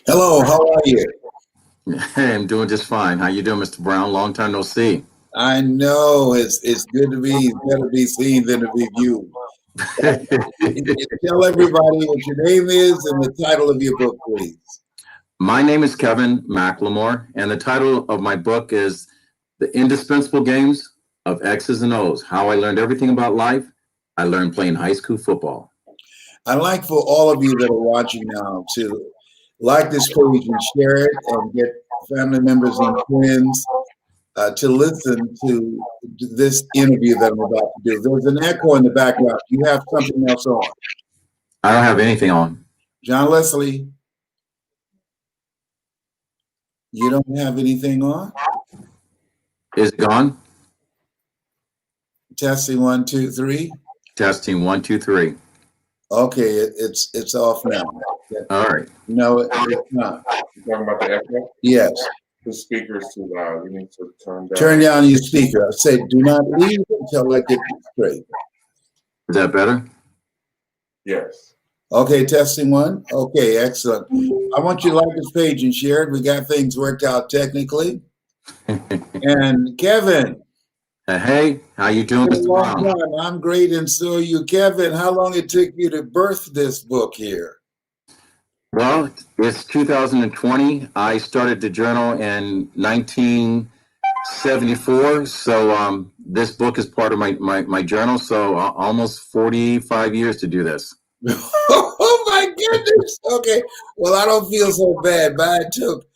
Hello, how are you? Hey, I'm doing just fine. How you doing, Mr. Brown? Long time no see. I know it's good to be better be seen than to be viewed. Tell everybody what your name is and the title of your book, please. My name is Kevin McLemore, and the title of my book is The Indispensable Games of X's and O's, How I Learned Everything About Life. I learned playing high school football. I'd like for all of you that are watching now to like this page and share it and get family members and friends to listen to this interview that I'm about to do. There's an echo in the background. You have something else on. I don't have anything on. John Leslie, you don't have anything on? Is it gone? Testing one, two, three. Testing one, two, three. Okay, it's off now. All right. No, it's not. You talking about the echo? Yes. The speaker's too loud. You need to turn down. Turn down your speaker. I say, do not leave until I get this straight. Is that better? Yes. Okay, testing one. Okay, excellent. I want you to like this page and share it. We got things worked out technically. And Kevin. Hey, how you doing, Mr. Brown? I'm great, and so are you. Kevin, how long it took you to birth this book here? Well, it's 2020. I started the journal in 1974. So this book is part of my journal. So almost 45 years to do this. Oh my goodness. Okay. Well, I don't feel so bad. Mine took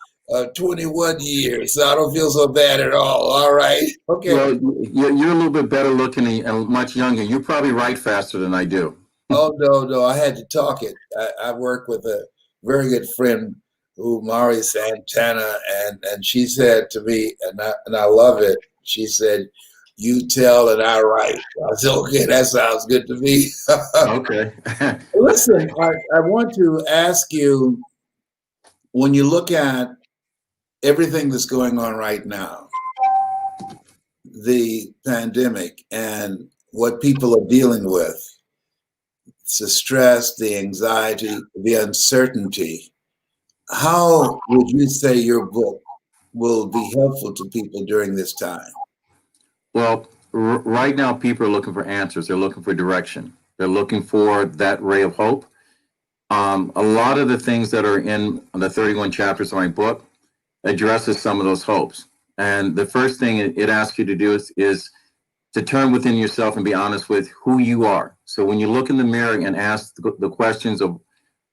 21 years, so I don't feel so bad at all. All right. Okay. Well, you're a little bit better looking and much younger. You probably write faster than I do. Oh, no. I had to talk it. I work with a very good friend who Mari Santana, and she said to me, and I love it. She said, "You tell and I write." I said, "Okay, that sounds good to me." Okay. Listen, I want to ask you, when you look at everything that's going on right now, the pandemic and what people are dealing with, it's the stress, the anxiety, the uncertainty. How would you say your book will be helpful to people during this time? Well, right now, people are looking for answers. They're looking for direction. They're looking for that ray of hope. A lot of the things that are in the 31 chapters of my book addresses some of those hopes. And the first thing it asks you to do is to turn within yourself and be honest with who you are. So when you look in the mirror and ask the questions of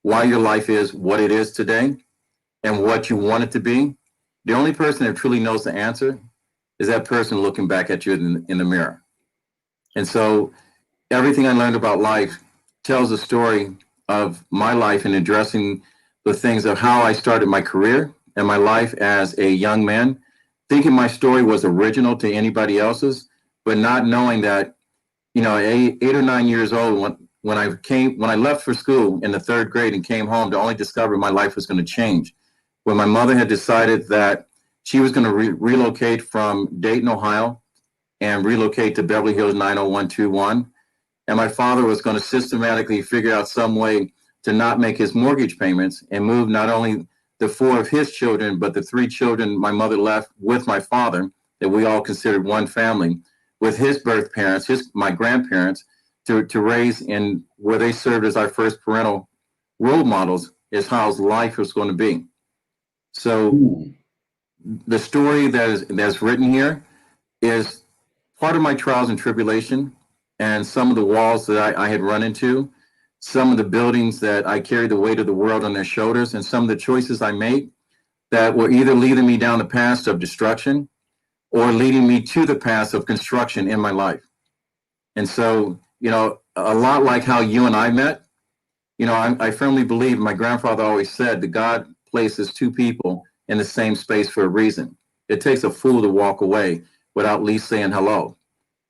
why your life is what it is today and what you want it to be, the only person that truly knows the answer is that person looking back at you in the mirror. And so everything I learned about life tells a story of my life and addressing the things of how I started my career and my life as a young man, thinking my story was original to anybody else's, but not knowing that, 8 or 9 years old, when I left for school in the third grade and came home to only discover my life was going to change. When my mother had decided that she was going to relocate from Dayton, Ohio, and relocate to Beverly Hills 90121. And my father was going to systematically figure out some way to not make his mortgage payments and move not only the four of his children, but the three children my mother left with my father, that we all considered one family, with his birth parents, my grandparents, to raise in where they served as our first parental role models, is how life was going to be. So the story that's written here is part of my trials and tribulation and some of the walls that I had run into, some of the buildings that I carried the weight of the world on their shoulders, and some of the choices I made that were either leading me down the path of destruction or leading me to the path of construction in my life. And so, a lot like how you and I met, I firmly believe, my grandfather always said that God places two people in the same space for a reason. It takes a fool to walk away without at least saying hello.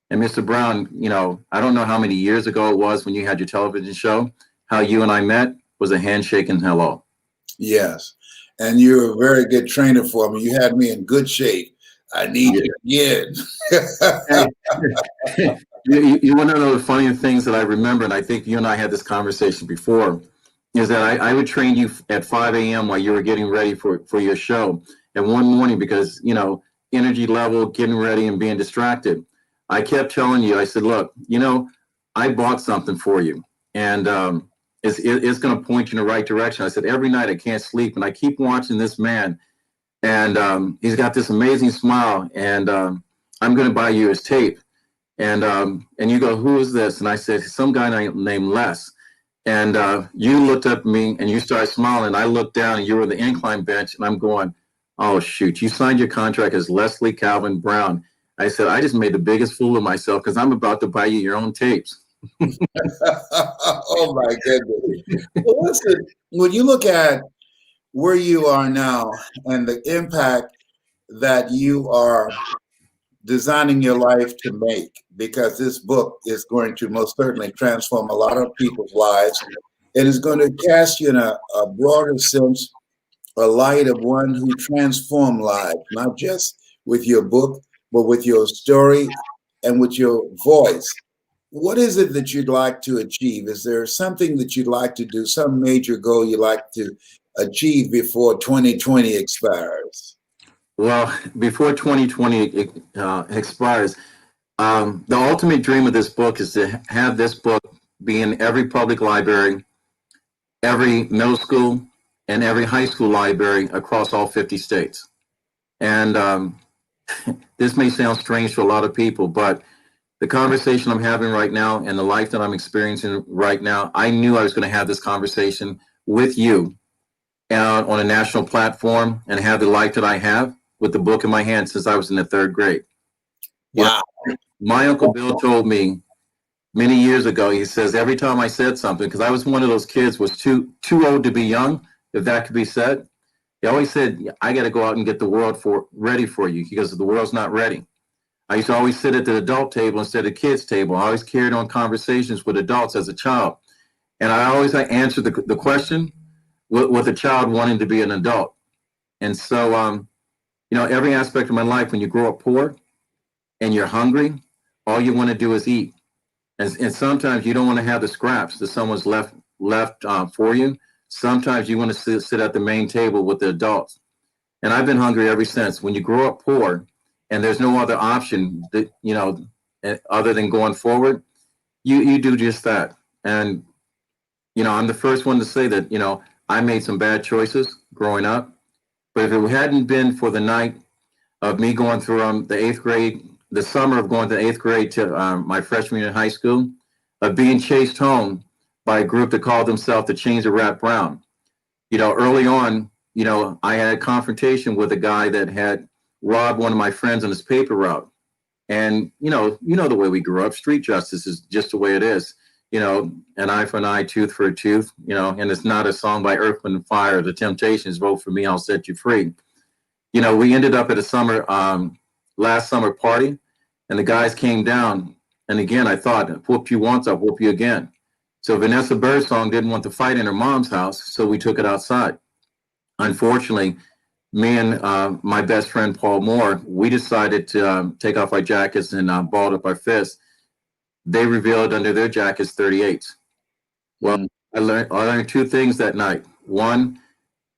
And Mr. Brown, I don't know how many years ago it was when you had your television show, how you and I met was a handshake and hello. Yes. And you're a very good trainer for me. You had me in good shape. I need you again. You want to know the funny things that I remember, and I think you and I had this conversation before. is that I would train you at 5 a.m. while you were getting ready for your show. And one morning, because, energy level, getting ready and being distracted, I kept telling you, I said, look, I bought something for you. And it's going to point you in the right direction. I said, every night I can't sleep. And I keep watching this man. And he's got this amazing smile. And I'm going to buy you his tape. And you go, who is this? And I said, some guy named Les. And you looked up at me and you started smiling. I looked down and you were on the incline bench and I'm going, oh, shoot, you signed your contract as Leslie Calvin Brown. I said, I just made the biggest fool of myself because I'm about to buy you your own tapes. Oh, my goodness. Well, listen, when you look at where you are now and the impact that you are designing your life to make, because this book is going to most certainly transform a lot of people's lives. It is going to cast you in a broader sense, a light of one who transformed lives, not just with your book, but with your story and with your voice. What is it that you'd like to achieve? Is there something that you'd like to do, some major goal you'd like to achieve before 2020 expires? Well, before 2020 expires, the ultimate dream of this book is to have this book be in every public library, every middle school, and every high school library across all 50 states. And this may sound strange to a lot of people, but the conversation I'm having right now and the life that I'm experiencing right now, I knew I was going to have this conversation with you on a national platform and have the life that I have with the book in my hand since I was in the 3rd grade. Wow. My Uncle Bill told me many years ago, he says, every time I said something, because I was one of those kids was too old to be young, if that could be said. He always said, I got to go out and get the world ready for you because the world's not ready. I used to always sit at the adult table instead of the kids' table. I always carried on conversations with adults as a child. And I always answered the question with a child wanting to be an adult. And so, every aspect of my life, when you grow up poor and you're hungry, all you want to do is eat. And sometimes you don't want to have the scraps that someone's left for you. Sometimes you want to sit at the main table with the adults. And I've been hungry ever since. When you grow up poor and there's no other option that, other than going forward, you do just that. And, I'm the first one to say that, I made some bad choices growing up. But if it hadn't been for the night of me going through the 8th grade, the summer of going to 8th grade to my freshman year in high school, of being chased home by a group that called themselves the Chains of Rat Brown. Early on, I had a confrontation with a guy that had robbed one of my friends on his paper route. And, the way we grew up, street justice is just the way it is. An eye for an eye, tooth for a tooth, and it's not a song by Earth, Wind & Fire, The Temptations, vote for me, I'll set you free. We ended up at a last summer party, and the guys came down. And again, I thought, whoop you once, I'll whoop you again. So Vanessa Birdsong didn't want to fight in her mom's house, so we took it outside. Unfortunately, me and my best friend, Paul Moore, we decided to take off our jackets and balled up our fists. They revealed under their jackets 38s. Well, I learned 2 things that night. One,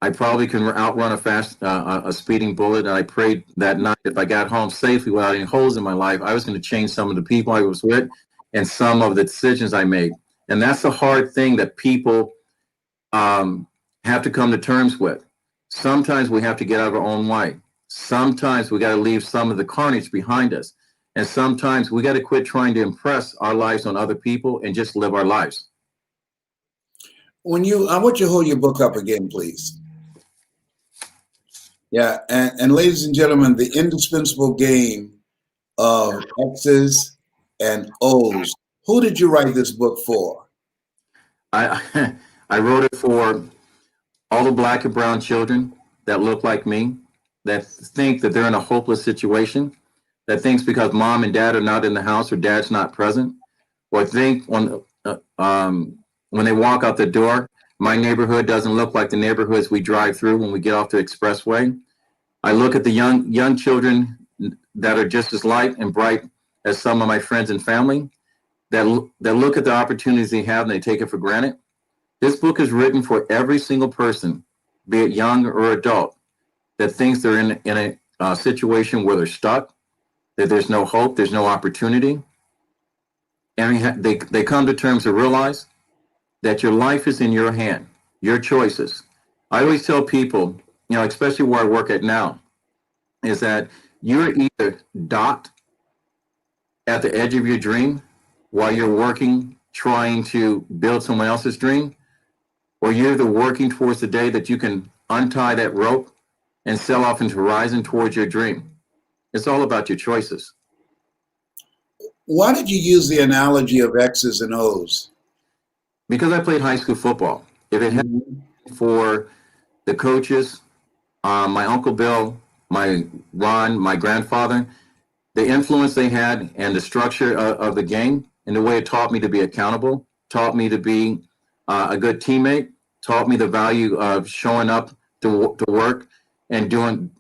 I probably can outrun a speeding bullet, and I prayed that night if I got home safely without any holes in my life, I was going to change some of the people I was with and some of the decisions I made. And that's the hard thing that people have to come to terms with. Sometimes we have to get out of our own way. Sometimes we got to leave some of the carnage behind us. And sometimes we got to quit trying to impress our lives on other people and just live our lives. I want you to hold your book up again, please. Yeah, and ladies and gentlemen, the indispensable game of X's and O's. Who did you write this book for? I wrote it for all the Black and brown children that look like me, that think that they're in a hopeless situation, that thinks because mom and dad are not in the house or dad's not present, or think when they walk out the door, my neighborhood doesn't look like the neighborhoods we drive through when we get off the expressway. I look at the young children that are just as light and bright as some of my friends and family that look at the opportunities they have and they take it for granted. This book is written for every single person, be it young or adult, that thinks they're in a situation where they're stuck, that there's no hope, there's no opportunity. And they come to terms to realize that your life is in your hand, your choices. I always tell people, especially where I work at now, is that you're either docked at the edge of your dream while you're working, trying to build someone else's dream, or you're either working towards the day that you can untie that rope and sail off into horizon towards your dream. It's all about your choices. Why did you use the analogy of X's and O's? Because I played high school football. If it had been for the coaches, my Uncle Bill, my Ron, my grandfather, the influence they had and the structure of the game and the way it taught me to be accountable, taught me to be a good teammate, taught me the value of showing up to work and doing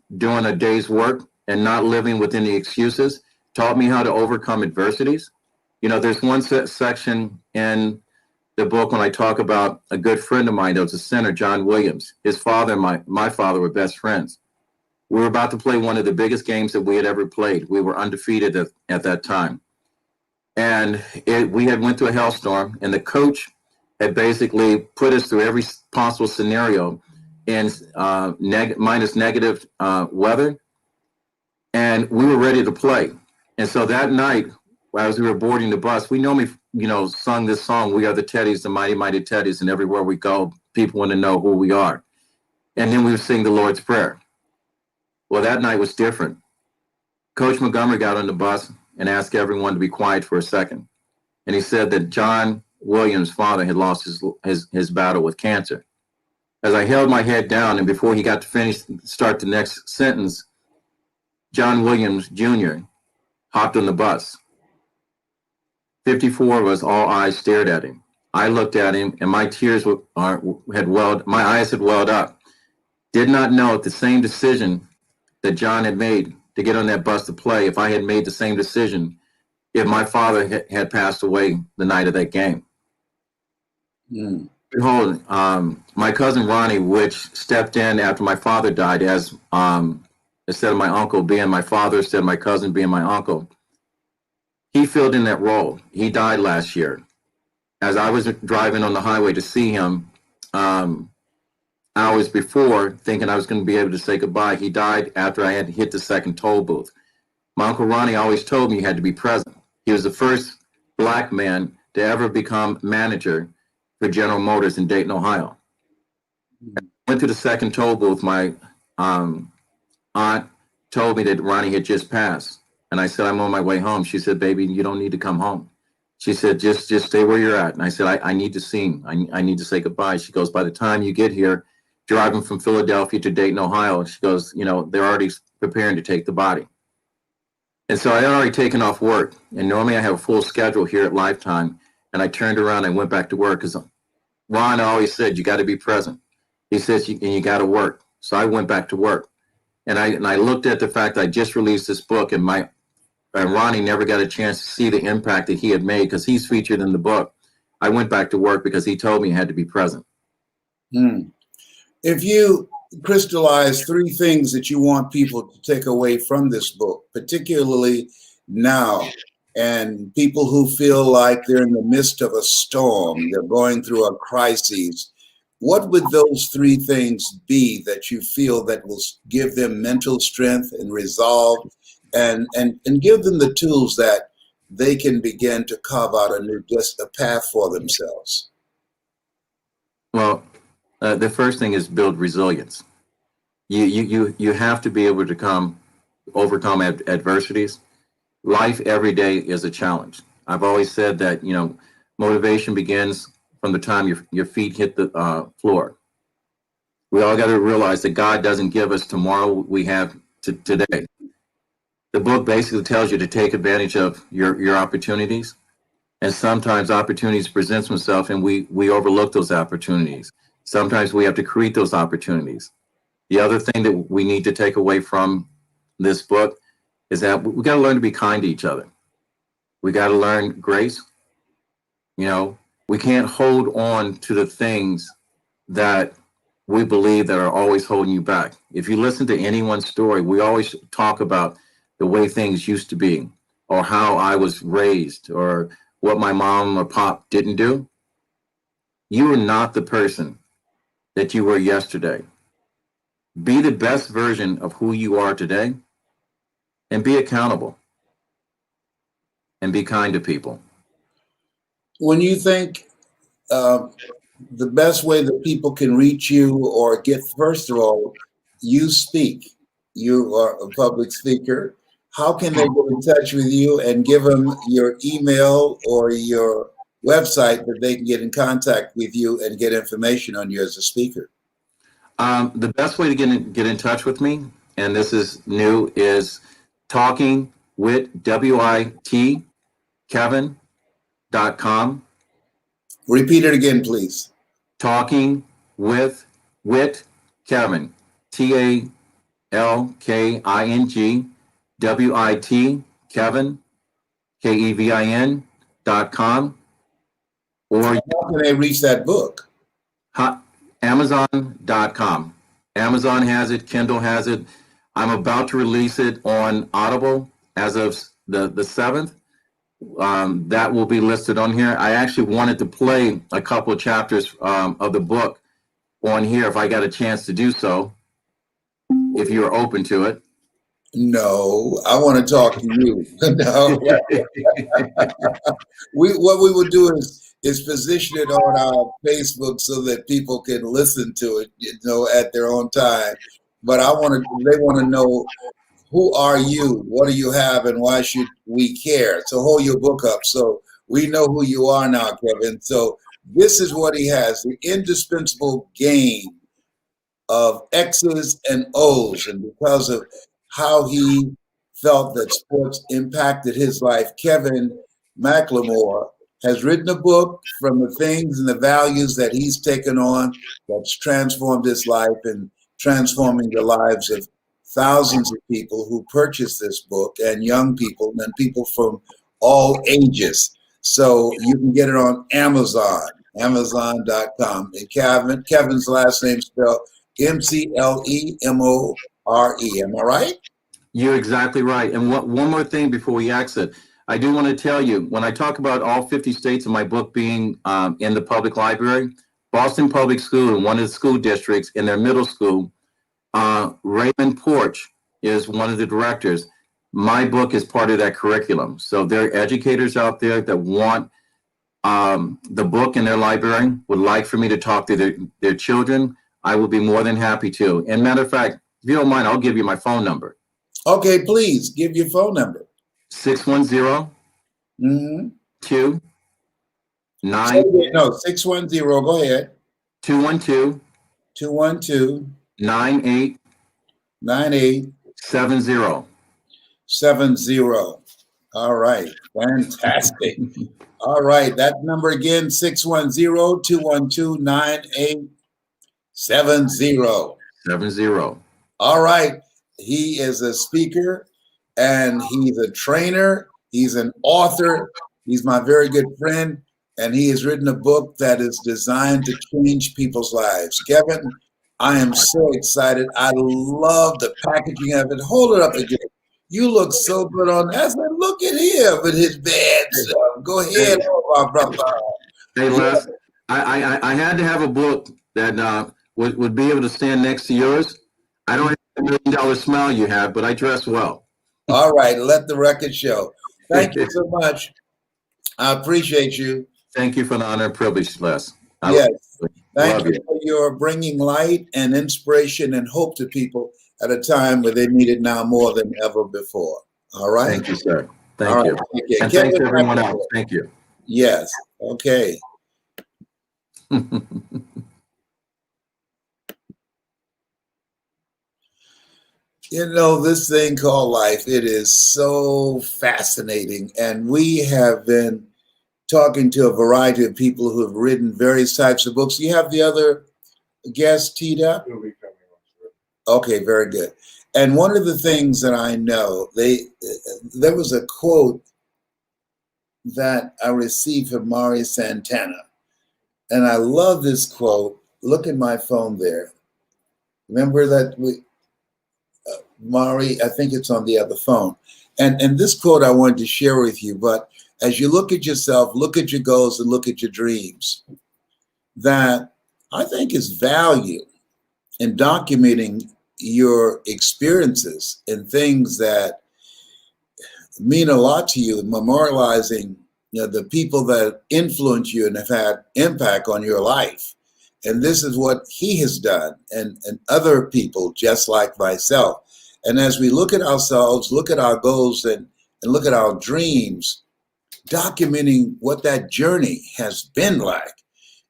a day's work and not living within the excuses, taught me how to overcome adversities. There's one section in the book when I talk about a good friend of mine that was a center, John Williams. His father and my father were best friends. We were about to play one of the biggest games that we had ever played. We were undefeated at that time. And we had went through a hailstorm, and the coach had basically put us through every possible scenario in minus negative weather. And we were ready to play. And so that night, as we were boarding the bus, we normally, sung this song, "We Are the Teddies, the Mighty, Mighty Teddies," and everywhere we go, people want to know who we are. And then we would sing the Lord's Prayer. Well, that night was different. Coach Montgomery got on the bus and asked everyone to be quiet for a second. And he said that John Williams' father had lost his battle with cancer. As I held my head down, and before he got to start the next sentence, John Williams Jr. hopped on the bus. 54 of us, all eyes stared at him. I looked at him, and my tears my eyes had welled up. Did not know if the same decision that John had made to get on that bus to play, if I had made the same decision, if my father had passed away the night of that game. Behold, my cousin Ronnie, which stepped in after my father died as instead of my uncle being my father, instead of my cousin being my uncle, he filled in that role. He died last year. As I was driving on the highway to see him hours before, thinking I was going to be able to say goodbye, he died after I had hit the second toll booth. My Uncle Ronnie always told me you had to be present. He was the first Black man to ever become manager for General Motors in Dayton, Ohio. Went to the second toll booth. My aunt told me that Ronnie had just passed. And I said, I'm on my way home. She said, baby, you don't need to come home. She said, just stay where you're at. And I said, I need to see him. I need to say goodbye. She goes, by the time you get here, driving from Philadelphia to Dayton, Ohio, she goes, they're already preparing to take the body. And so I had already taken off work. And normally I have a full schedule here at Lifetime. And I turned around and went back to work because Ron always said, you got to be present. He says, and you got to work. So I went back to work. And I looked at the fact I just released this book, and Ronnie never got a chance to see the impact that he had made because he's featured in the book. I went back to work because he told me I had to be present. If you crystallize 3 things that you want people to take away from this book, particularly now, and people who feel like they're in the midst of a storm, they're going through a crisis, what would those 3 things be that you feel that will give them mental strength and resolve and give them the tools that they can begin to carve out a path for themselves? Well, the first thing is build resilience. You have to be able to overcome adversities. Life every day is a challenge. I've always said that, motivation begins from the time your feet hit the floor. We all got to realize that God doesn't give us tomorrow, we have today. The book basically tells you to take advantage of your opportunities. And sometimes opportunities present themselves and we overlook those opportunities. Sometimes we have to create those opportunities. The other thing that we need to take away from this book is that we got to learn to be kind to each other. We got to learn grace. We can't hold on to the things that we believe that are always holding you back. If you listen to anyone's story, we always talk about the way things used to be, or how I was raised, or what my mom or pop didn't do. You are not the person that you were yesterday. Be the best version of who you are today, and be accountable, and be kind to people. When you think the best way that people can reach you or get, first of all, you speak, you are a public speaker. How can they get in touch with you, and give them your email or your website that they can get in contact with you and get information on you as a speaker? The best way to get in touch with me, and this is new, is talking with WIT Kevin.com. Repeat it again, please. Talking with Kevin, TALKING, WIT Kevin, KEVIN.com. Or how can they reach that book? Amazon.com. Amazon has it, Kindle has it. I'm about to release it on Audible as of the 7th. That will be listed on here. I actually wanted to play a couple of chapters of the book on here if I got a chance to do so, if you're open to it. No, I want to talk to you. No. What we would do is position it on our Facebook so that people can listen to it, at their own time. But they want to know, who are you? What do you have, and why should we care? So hold your book up so we know who you are now, Kevin. So this is what he has: the indispensable game of X's and O's, and because of how he felt that sports impacted his life, Kevin McLemore has written a book from the things and the values that he's taken on that's transformed his life and transforming the lives of thousands of people who purchased this book, and young people and people from all ages. So you can get it on Amazon, Amazon.com. And Kevin's last name spelled McLemore. Am I right? You're exactly right. And one more thing before we exit, I do want to tell you, when I talk about all 50 states of my book being in the public library, Boston Public School, in one of the school districts in their middle school, Raymond Porch is one of the directors. My book is part of that curriculum. So there are educators out there that want the book in their library, would like for me to talk to their children. I will be more than happy to. And matter of fact, if you don't mind, I'll give you my phone number. Okay, please give your phone number. 610 Mm-hmm. 2 9 610. Go ahead. 212 212 98 98 70. 70. All right. Fantastic. All right. That number again, 610 212 9870. 70. All right. He is a speaker, and he's a trainer. He's an author. He's my very good friend, and he has written a book that is designed to change people's lives. Kevin, I am so excited. I love the packaging of it. Hold it up again. You look so good on that. I said, look at him with his bad stuff. Go ahead, brother. Hey, Les, I had to have a book that would be able to stand next to yours. I don't have $1 million smile you have, but I dress well. All right, let the record show. Thank you so much. I appreciate you. Thank you for the honor and privilege, Les. Yes. Thank you for your bringing light and inspiration and hope to people at a time where they need it now more than ever before. All right. Thank you, sir. Thank you. Okay. And thanks to everyone else. Thank you. Yes. Okay. This thing called life, it is so fascinating. And we have been talking to a variety of people who have written various types of books. You have the other guests teed up? Okay, very good. And one of the things that I know, there was a quote that I received from Mari Santana. And I love this quote. Look at my phone there. Remember that Mari, I think it's on the other phone. And this quote I wanted to share with you, but as you look at yourself, look at your goals and look at your dreams, that I think is value in documenting your experiences and things that mean a lot to you, memorializing the people that influence you and have had impact on your life. And this is what he has done, and other people just like myself. And as we look at ourselves, look at our goals, and look at our dreams, documenting what that journey has been like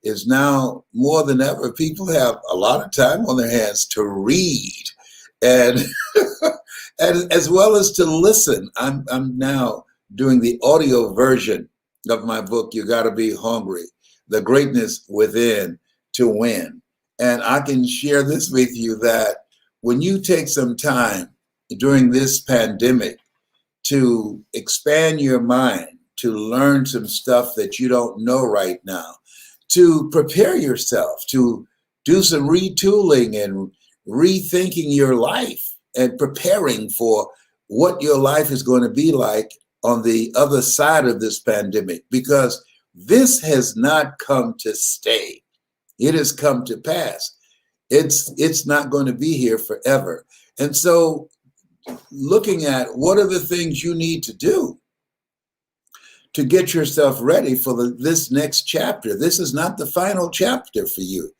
is now more than ever. People have a lot of time on their hands to read and, and as well as to listen. I'm now doing the audio version of my book, You Gotta Be Hungry, The Greatness Within to Win. And I can share this with you that when you take some time during this pandemic to expand your mind, to learn some stuff that you don't know right now, to prepare yourself, to do some retooling and rethinking your life and preparing for what your life is going to be like on the other side of this pandemic, because this has not come to stay. It has come to pass. It's not going to be here forever. And so looking at what are the things you need to do to get yourself ready for this next chapter. This is not the final chapter for you.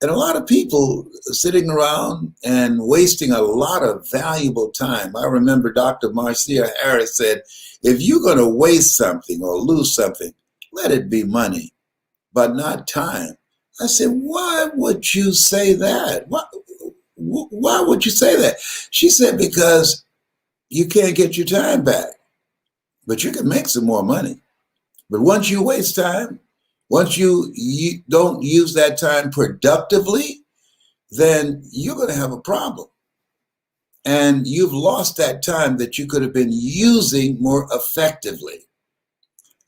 And a lot of people sitting around and wasting a lot of valuable time. I remember Dr. Marcia Harris said, if you're going to waste something or lose something, let it be money, but not time. I said, why would you say that? Why would you say that? She said, because you can't get your time back, but you can make some more money. But once you waste time, once you don't use that time productively, then you're going to have a problem. And you've lost that time that you could have been using more effectively.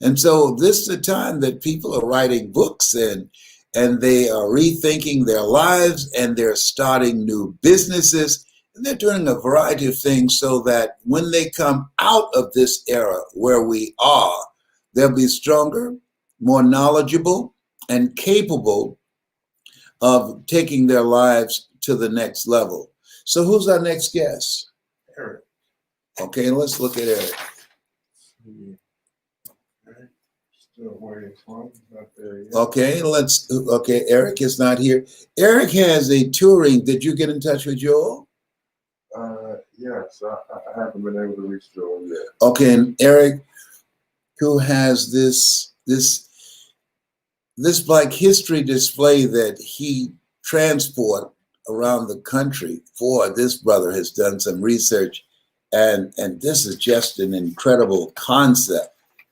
And so this is the time that people are writing books and they are rethinking their lives, and they're starting new businesses, and they're doing a variety of things so that when they come out of this era where we are, they'll be stronger, more knowledgeable, and capable of taking their lives to the next level. So who's our next guest? Eric. Okay, let's look at Eric. Still waiting for him. Not there yet. Okay, Eric is not here. Eric has a touring. Did you get in touch with Joel? Yes, I haven't been able to reach Joel yet. Okay, and Eric, who has this Black History display that he transport around the country for. This brother has done some research, and this is just an incredible concept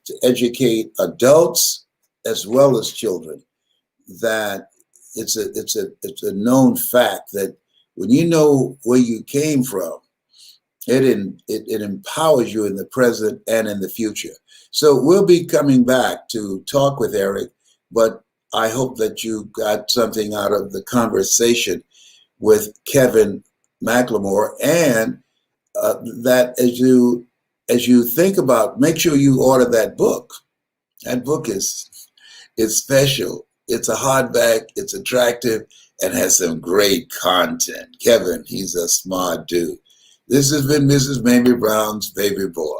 to educate adults as well as children. That it's a known fact that when you know where you came from, it empowers you in the present and in the future. So we'll be coming back to talk with Eric, but I hope that you got something out of the conversation with Kevin McLemore, and that as you think about, make sure you order that book. That book is special. It's a hardback, it's attractive, and has some great content. Kevin, he's a smart dude. This has been Mrs. Mamie Brown's Baby Boy.